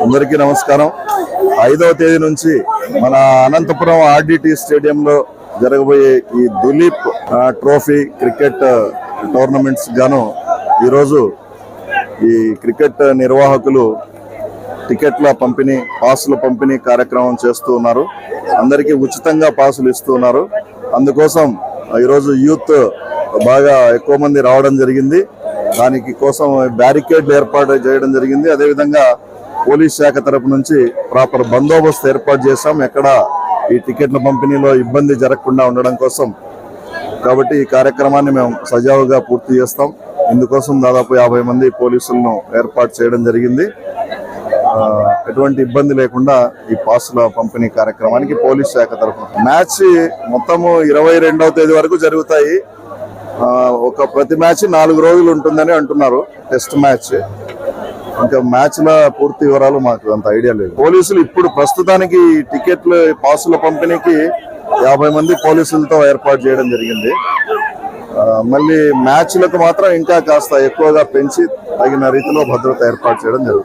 అందరికీ నమస్కారం. 5వ తేదీ నుంచి మన అనంతపురం ఆర్డిటి స్టేడియంలో జరగబోయే ఈ దులీప్ ట్రోఫీ క్రికెట్ టోర్నమెంట్స్ గాను ఈరోజు ఈ క్రికెట్ నిర్వాహకులు టికెట్ల పంపిణీ, పాసుల పంపిణీ కార్యక్రమం చేస్తూ ఉన్నారు. అందరికీ ఉచితంగా పాసులు ఇస్తూ ఉన్నారు. అందుకోసం ఈరోజు యూత్ బాగా ఎక్కువ మంది రావడం జరిగింది. దానికి కోసం బ్యారికేడ్ ఏర్పాటు చేయడం జరిగింది. అదేవిధంగా పోలీస్ శాఖ తరపు నుంచి ప్రాపర్ బందోబస్తు ఏర్పాటు చేశాం, ఎక్కడ ఈ టికెట్ల పంపిణీలో ఇబ్బంది జరగకుండా ఉండడం కోసం. కాబట్టి ఈ కార్యక్రమాన్ని మేము సజావుగా పూర్తి చేస్తాం. ఇందుకోసం దాదాపు 50 మంది పోలీసులను ఏర్పాటు చేయడం జరిగింది. ఎటువంటి ఇబ్బంది లేకుండా ఈ పాసుల పంపిణీ కార్యక్రమానికి పోలీస్ శాఖ తరఫున మ్యాచ్ మొత్తము 22వ తేదీ వరకు జరుగుతాయి. ప్రతి మ్యాచ్ 4 రోజులు ఉంటుందని అంటున్నారు, టెస్ట్ మ్యాచ్. ఇంకా మ్యాచ్ల పూర్తి వివరాలు మాకు అంత ఐడియా లేదు. పోలీసులు ఇప్పుడు ప్రస్తుతానికి టికెట్లు పాసుల పంపిణీకి 50 మంది పోలీసులతో ఏర్పాటు చేయడం జరిగింది. మళ్ళీ మ్యాచ్లకు మాత్రం ఇంకా కాస్త ఎక్కువగా పెంచి తగిన రీతిలో భద్రత ఏర్పాటు చేయడం జరుగుతుంది.